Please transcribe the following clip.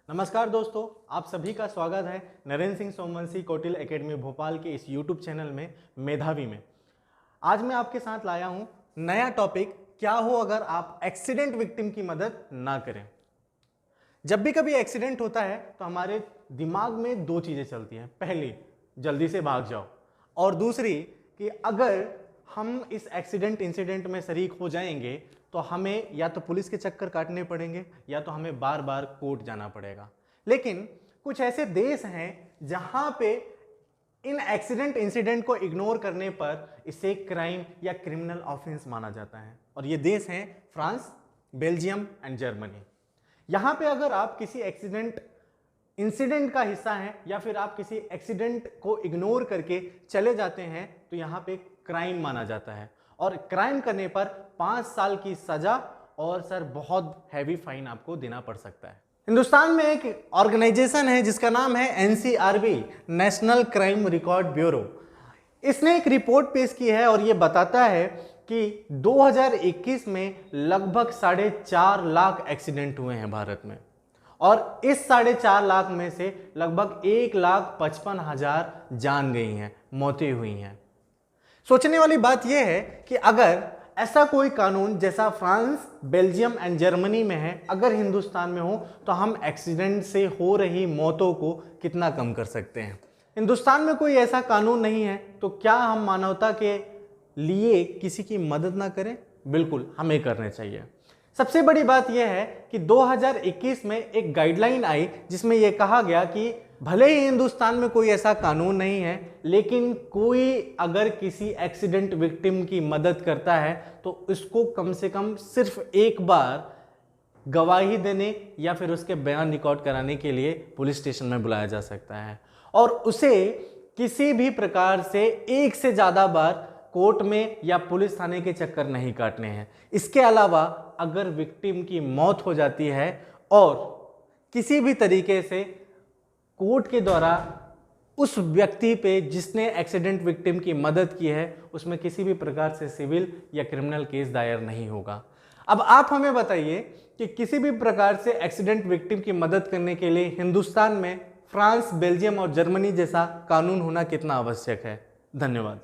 नमस्कार दोस्तों, आप सभी का स्वागत है नरेंद्र सिंह सोमवंशी कौटिल्य एकेडमी भोपाल के इस यूट्यूब चैनल में मेधावी में। आज मैं आपके साथ लाया हूं नया टॉपिक, क्या हो अगर आप एक्सीडेंट विक्टिम की मदद ना करें। जब भी कभी एक्सीडेंट होता है तो हमारे दिमाग में दो चीजें चलती हैं। पहली, जल्दी से भाग जाओ, और दूसरी कि अगर हम इस एक्सीडेंट इंसिडेंट में शरीक हो जाएंगे तो हमें या तो पुलिस के चक्कर काटने पड़ेंगे या तो हमें बार बार कोर्ट जाना पड़ेगा। लेकिन कुछ ऐसे देश हैं जहां पे इन एक्सीडेंट इंसिडेंट को इग्नोर करने पर इसे क्राइम या क्रिमिनल ऑफेंस माना जाता है, और ये देश हैं फ्रांस, बेल्जियम एंड जर्मनी। यहां पे अगर आप किसी एक्सीडेंट इंसिडेंट का हिस्सा हैं या फिर आप किसी एक्सीडेंट को इग्नोर करके चले जाते हैं तो यहां पे क्राइम माना जाता है, और क्राइम करने पर 5 साल की सजा और सर बहुत हैवी फाइन आपको देना पड़ सकता है। हिंदुस्तान में एक ऑर्गेनाइजेशन है जिसका नाम है NCRB, national crime record bureau. इसने एक रिपोर्ट पेश की है और ये बताता है कि 2021 में लगभग 4.5 लाख एक्सीडेंट हुए हैं भारत में, और इस 4.5 लाख में से लगभग 1,55,000 जान गई हैं, मौतें हुई हैं। सोचने वाली बात यह है कि अगर ऐसा कोई कानून जैसा फ्रांस, बेल्जियम एंड जर्मनी में है, अगर हिंदुस्तान में हो तो हम एक्सीडेंट से हो रही मौतों को कितना कम कर सकते हैं। हिंदुस्तान में कोई ऐसा कानून नहीं है तो क्या हम मानवता के लिए किसी की मदद ना करें? बिल्कुल हमें करने चाहिए। सबसे बड़ी बात यह है कि 2021 में एक गाइडलाइन आई जिसमें यह कहा गया कि भले ही हिंदुस्तान में कोई ऐसा कानून नहीं है, लेकिन कोई अगर किसी एक्सीडेंट विक्टिम की मदद करता है तो इसको कम से कम सिर्फ एक बार गवाही देने या फिर उसके बयान रिकॉर्ड कराने के लिए पुलिस स्टेशन में बुलाया जा सकता है, और उसे किसी भी प्रकार से एक से ज़्यादा बार कोर्ट में या पुलिस थाने के चक्कर नहीं काटने हैं। इसके अलावा अगर विक्टिम की मौत हो जाती है और किसी भी तरीके से कोर्ट के द्वारा उस व्यक्ति पे जिसने एक्सीडेंट विक्टिम की मदद की है उसमें किसी भी प्रकार से सिविल या क्रिमिनल केस दायर नहीं होगा। अब आप हमें बताइए कि किसी भी प्रकार से एक्सीडेंट विक्टिम की मदद करने के लिए हिंदुस्तान में फ्रांस, बेल्जियम और जर्मनी जैसा कानून होना कितना आवश्यक है। धन्यवाद।